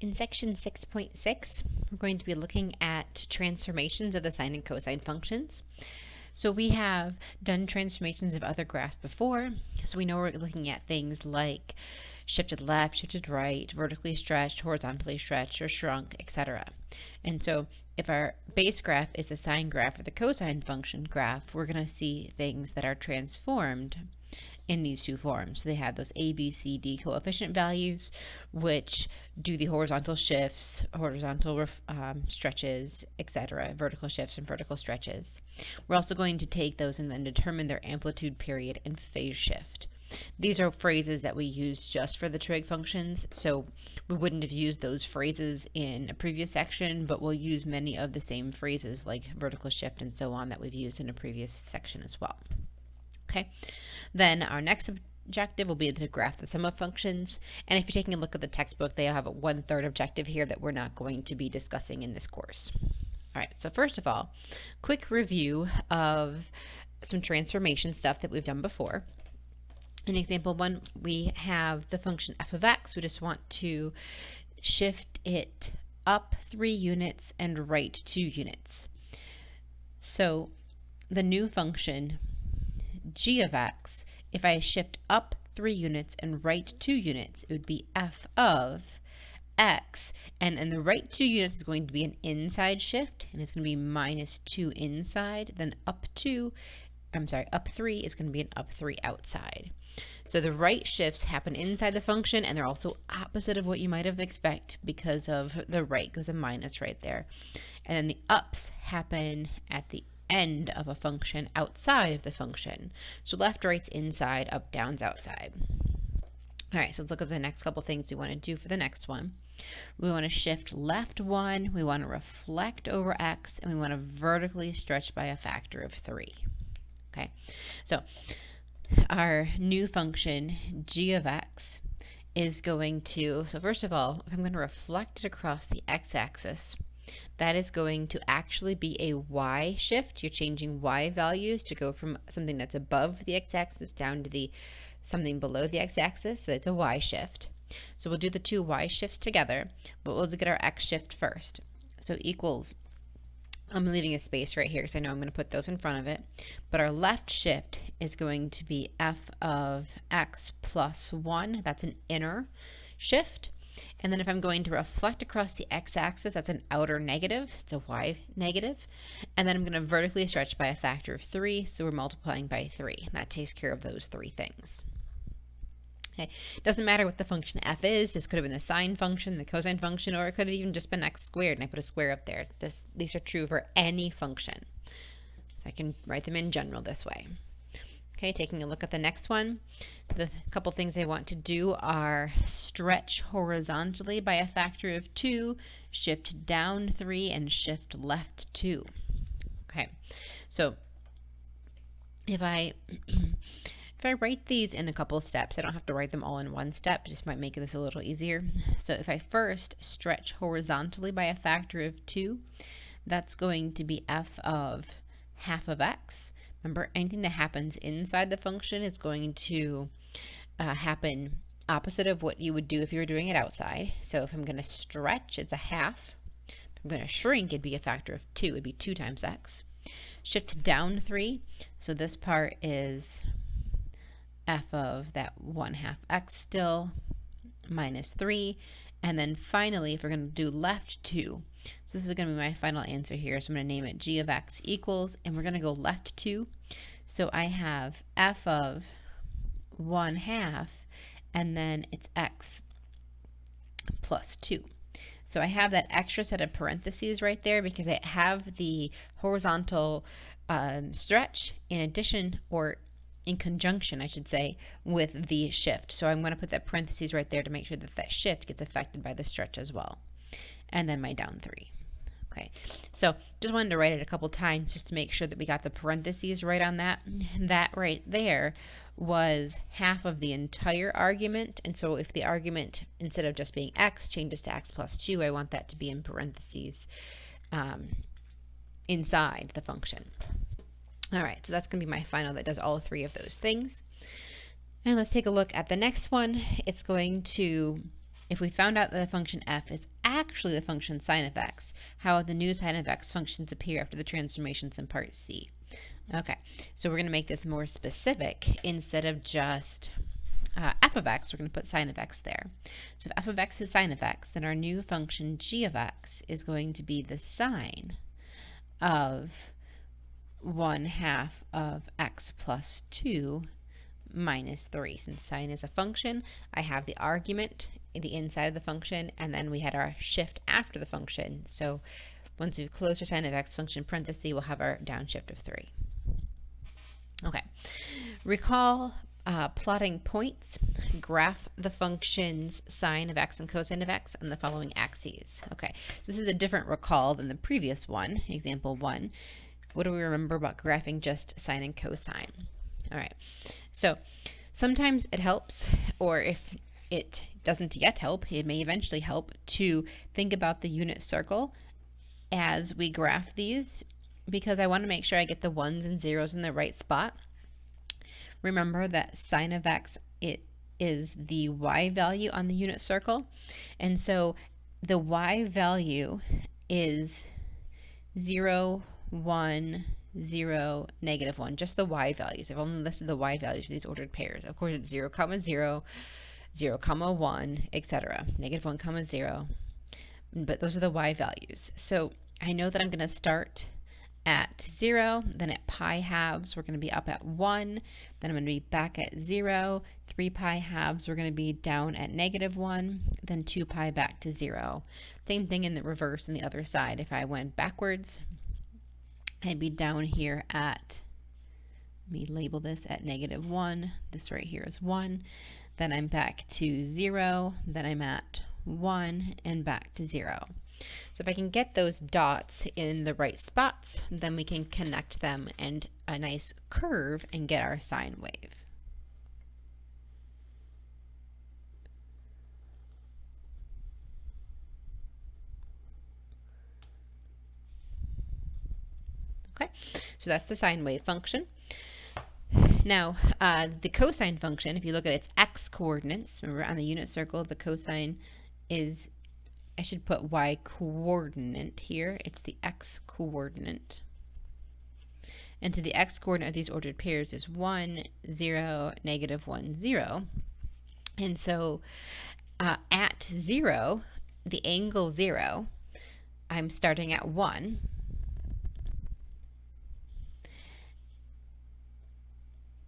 In section 6.6, we're going to be looking at transformations of the sine and cosine functions. So we have done transformations of other graphs before, so we know we're looking at things like shifted left, shifted right, vertically stretched, horizontally stretched, or shrunk, etc. And so if our base graph is the sine graph or the cosine function graph, we're going to see things that are transformed in these two forms. So they have those A, B, C, D coefficient values, which do the horizontal shifts, horizontal stretches, etc., vertical shifts and vertical stretches. We're also going to take those and then determine their amplitude period and phase shift. These are phrases that we use just for the trig functions, so we wouldn't have used those phrases in a previous section, but we'll use many of the same phrases like vertical shift and so on that we've used in a previous section as well. Okay, then our next objective will be to graph the sum of functions, and if you're taking a look at the textbook, they have a 1/3 objective here that we're not going to be discussing in this course. All right, so first of all, quick review of some transformation stuff that we've done before. In example 1, we have the function f of x. We just want to shift it up 3 units and right 2 units. So the new function g of x, if I shift up 3 units and right 2 units, it would be f of x, and the right 2 units is going to be an inside shift, and it's going to be minus 2 inside, then up 3 is going to be an up 3 outside. So the right shifts happen inside the function, and they're also opposite of what you might have expected because of the right goes a minus right there. And then the ups happen at the end of a function outside of the function. So left, right's inside, up, down's outside. All right, so let's look at the next couple things we want to do for the next one. We want to shift left 1, we want to reflect over x, and we want to vertically stretch by a factor of 3. Okay, so our new function g of x is going to, so first of all, if I'm going to reflect it across the x-axis, that is going to actually be a y shift. You're changing y values to go from something that's above the x-axis down to the something below the x-axis, so it's a y shift. So we'll do the two y shifts together, but we'll get our x shift first. So equals, I'm leaving a space right here because I know I'm going to put those in front of it, but our left shift is going to be f of x plus 1. That's an inner shift. And then if I'm going to reflect across the x-axis, that's an outer negative. It's a y negative. And then I'm going to vertically stretch by a factor of 3, so we're multiplying by 3. And that takes care of those 3 things. Okay. Doesn't matter what the function f is. This could have been the sine function, the cosine function, or it could have even just been x squared, and I put a square up there. These are true for any function. So I can write them in general this way. Okay, taking a look at the next one, the couple things I want to do are stretch horizontally by a factor of 2, shift down 3, and shift left 2. Okay, so if I write these in a couple of steps, I don't have to write them all in one step, it just might make this a little easier. So if I first stretch horizontally by a factor of 2, that's going to be f of half of x. Remember, anything that happens inside the function is going to happen opposite of what you would do if you were doing it outside. So if I'm going to stretch, it's a half. If I'm going to shrink, it'd be a factor of 2. It'd be 2 times x. Shift down 3. So this part is f of that 1/2 x still, minus 3. And then finally, if we're going to do left 2, so this is going to be my final answer here, so I'm going to name it g of x equals, and we're going to go left 2. So I have f of 1/2, and then it's x plus 2. So I have that extra set of parentheses right there because I have the horizontal stretch in addition, or in conjunction, I should say, with the shift. So I'm going to put that parentheses right there to make sure that that shift gets affected by the stretch as well. And then my down 3. Okay, so just wanted to write it a couple times just to make sure that we got the parentheses right on that. That right there was half of the entire argument, and so if the argument, instead of just being x, changes to x plus 2, I want that to be in parentheses inside the function. All right, so that's going to be my final that does all 3 of those things. And let's take a look at the next one. It's going to, if we found out that the function f is actually the function sine of x, how the new sine of x functions appear after the transformations in part C. Okay, so we're going to make this more specific. Instead of just f of x, we're going to put sine of x there. So if f of x is sine of x, then our new function g of x is going to be the sine of 1/2 of x plus 2 minus 3. Since sine is a function, I have the argument in the inside of the function, and then we had our shift after the function. So once we've closed our sine of x function parenthesis, we'll have our downshift of 3. Okay, recall plotting points. Graph the functions sine of x and cosine of x on the following axes. Okay, so this is a different recall than the previous one, example 1. What do we remember about graphing just sine and cosine? All right, so sometimes it helps, or if it doesn't yet help, it may eventually help to think about the unit circle as we graph these, because I want to make sure I get the 1s and 0s in the right spot. Remember that sine of x, it is the y value on the unit circle, and so the y value is 0, 1, 0, -1, just the y values. I've only listed the y values for these ordered pairs. Of course, it's 0, 0, 0, 1, etc. -1, 0. But those are the y values. So I know that I'm going to start at 0, then at pi halves, we're going to be up at 1, then I'm going to be back at 0, 3 pi halves, we're going to be down at -1, then 2 pi back to 0. Same thing in the reverse on the other side. If I went backwards, I'd be down here at, let me label this at -1, this right here is 1, then I'm back to 0, then I'm at 1, and back to 0. So if I can get those dots in the right spots, then we can connect them and a nice curve and get our sine wave. Okay, so that's the sine wave function. Now, the cosine function, if you look at its x coordinates, remember on the unit circle, the cosine is, I should put y coordinate here, it's the x coordinate. And so the x coordinate of these ordered pairs is 1, 0, -1, 0. And so at 0, the angle 0, I'm starting at 1.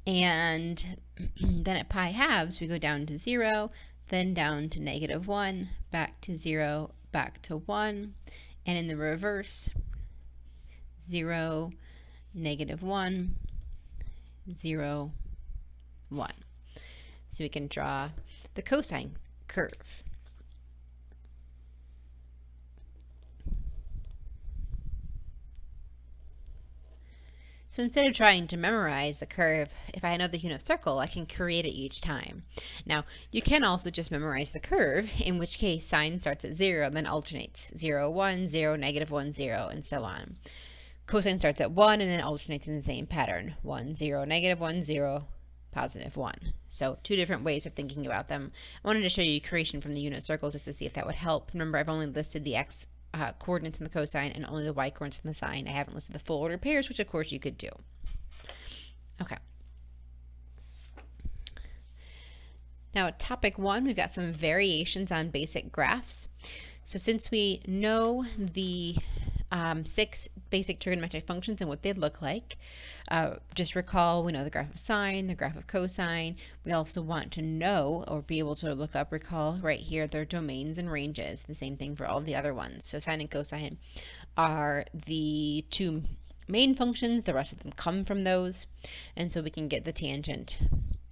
And then at pi halves, we go down to 0, then down to -1, back to 0, back to 1, and in the reverse, 0, -1, 0, 1. So we can draw the cosine curve. So instead of trying to memorize the curve, if I know the unit circle, I can create it each time. Now, you can also just memorize the curve, in which case sine starts at 0 and then alternates 0, 1, 0, -1, 0, and so on. Cosine starts at 1 and then alternates in the same pattern, 1, 0, -1, 0, +1. So 2 different ways of thinking about them. I wanted to show you creation from the unit circle just to see if that would help. Remember, I've only listed the x coordinates in the cosine and only the y coordinates in the sine. I haven't listed the full order pairs, which of course you could do. Okay. Now at topic 1, we've got some variations on basic graphs. So since we know the 6 basic trigonometric functions and what they'd look like, just recall we know the graph of sine, the graph of cosine. We also want to know or be able to look up, recall right here, their domains and ranges. The same thing for all the other ones. So sine and cosine are the 2 main functions. The rest of them come from those. And so we can get the tangent,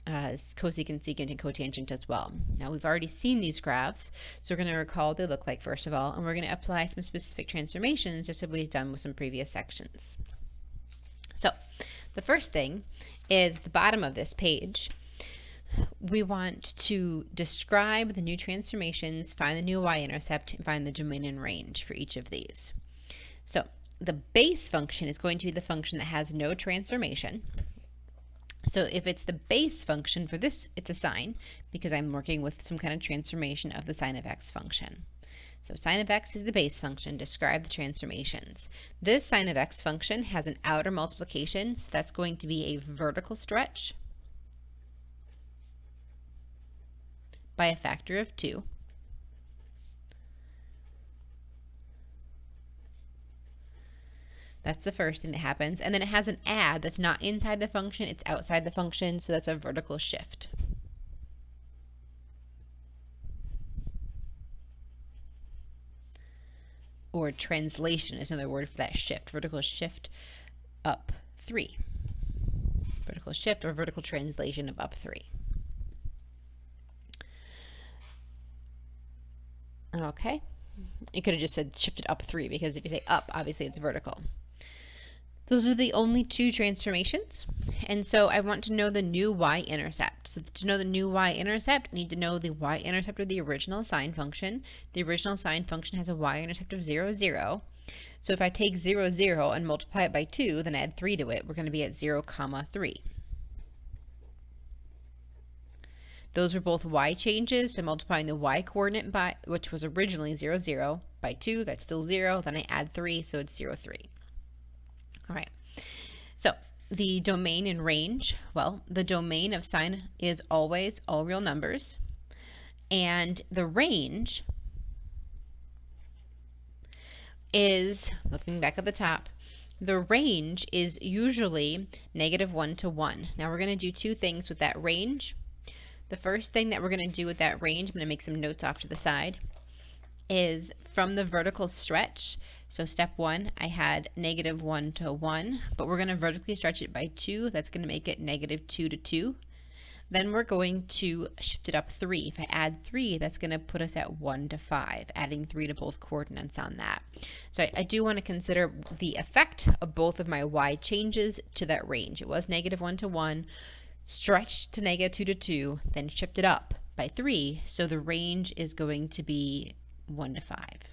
cosecant, secant, and cotangent as well. Now we've already seen these graphs, so we're going to recall what they look like first of all, and we're going to apply some specific transformations just as we've done with some previous sections. So the first thing is the bottom of this page. We want to describe the new transformations, find the new y-intercept, and find the domain and range for each of these. So the base function is going to be the function that has no transformation. So if it's the base function for this, it's a sine, because I'm working with some kind of transformation of the sine of x function. So sine of x is the base function. Describe the transformations. This sine of x function has an outer multiplication, so that's going to be a vertical stretch by a factor of 2. That's the first thing that happens. And then it has an add that's not inside the function, it's outside the function, so that's a vertical shift. Or translation is another word for that shift. Vertical shift up 3. Vertical shift or vertical translation of up 3. Okay. You could have just said shifted up 3 because if you say up, obviously it's vertical. Those are the only two transformations. And so I want to know the new y-intercept. So to know the new y-intercept, I need to know the y-intercept of the original sine function. The original sine function has a y-intercept of 0, 0. So if I take 0, 0 and multiply it by 2, then add 3 to it, we're going to be at 0, 3. Those were both y changes, so multiplying the y coordinate by, which was originally 0, 0, by 2, that's still 0, then I add 3, so it's 0, 3. All right, so the domain and range, well, the domain of sine is always all real numbers, and the range is, looking back at the top, the range is usually -1 to 1. Now we're going to do two things with that range. The first thing that we're going to do with that range, I'm going to make some notes off to the side, is from the vertical stretch. So step 1, I had -1 to 1, but we're going to vertically stretch it by 2. That's going to make it -2 to 2. Then we're going to shift it up 3. If I add 3, that's going to put us at 1 to 5, adding 3 to both coordinates on that. So I do want to consider the effect of both of my y changes to that range. It was -1 to 1, stretched to -2 to 2, then shifted up by 3, so the range is going to be 1 to 5.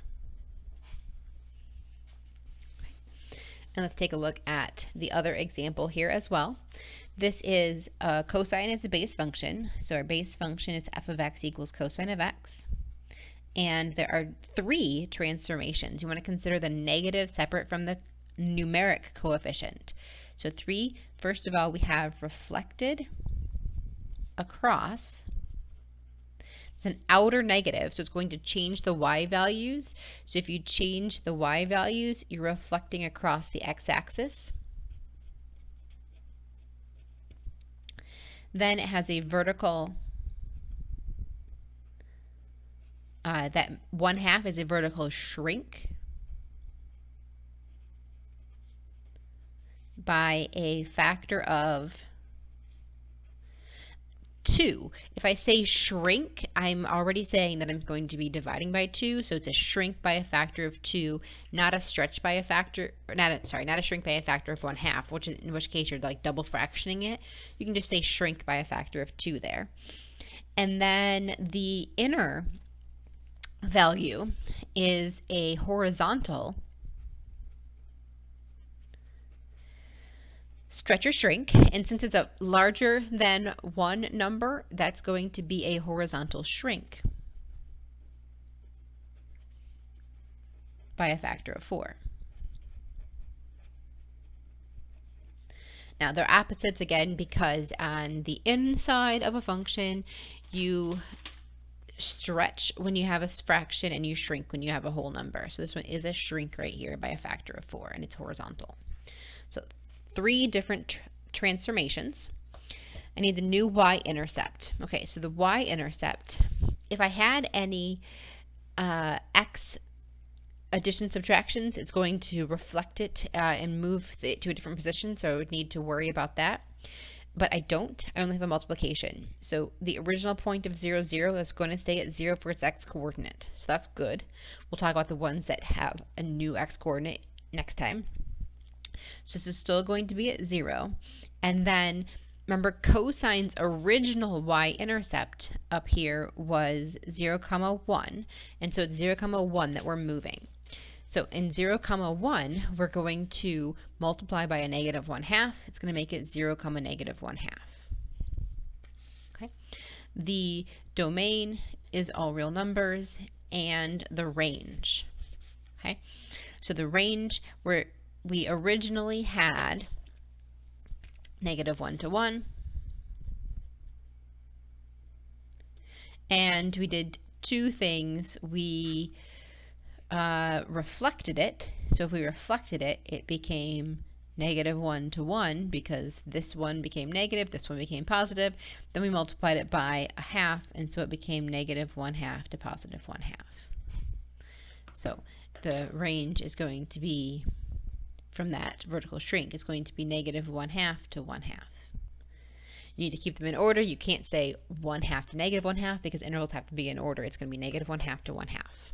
And let's take a look at the other example here as well. This is cosine as a base function. So our base function is f of x equals cosine of x. And there are 3 transformations. You want to consider the negative separate from the numeric coefficient. So 3, first of all, we have reflected across. It's an outer negative, so it's going to change the y values. So if you change the y values, you're reflecting across the x-axis. Then it has a vertical, that 1/2 is a vertical shrink by a factor of 2. If I say shrink, I'm already saying that I'm going to be dividing by 2, so it's a shrink by a factor of 2, not a stretch by a factor, or not a shrink by a factor of 1/2, which is, in which case you're like double fractioning it. You can just say shrink by a factor of 2 there. And then the inner value is a horizontal stretch or shrink, and since it's a larger than 1 number, that's going to be a horizontal shrink by a factor of 4. Now they're opposites again because on the inside of a function you stretch when you have a fraction and you shrink when you have a whole number. So this one is a shrink right here by a factor of 4, and it's horizontal. So 3 different transformations. I need the new y-intercept. Okay, so the y-intercept, if I had any x addition subtractions, it's going to reflect it and move it to a different position, so I would need to worry about that. But I don't. I only have a multiplication. So the original point of 0, 0 is going to stay at 0 for its x coordinate. So that's good. We'll talk about the ones that have a new x coordinate next time. So this is still going to be at 0. And then remember, cosine's original y-intercept up here was 0, 1. And so it's 0, 1 that we're moving. So in 0, 1, we're going to multiply by a -1/2. It's going to make it 0, -1/2. Okay. The domain is all real numbers, and the range. Okay, so the range where we originally had -1 to 1, and we did two things. We reflected it. So if we reflected it, it became -1 to 1 because this one became negative, this one became positive. Then we multiplied it by a half, and so it became -1/2 to +1/2. So the range is going to be, from that vertical shrink, is going to be -1/2 to 1/2. You need to keep them in order. You can't say 1/2 to -1/2 because intervals have to be in order. It's going to be -1/2 to 1/2.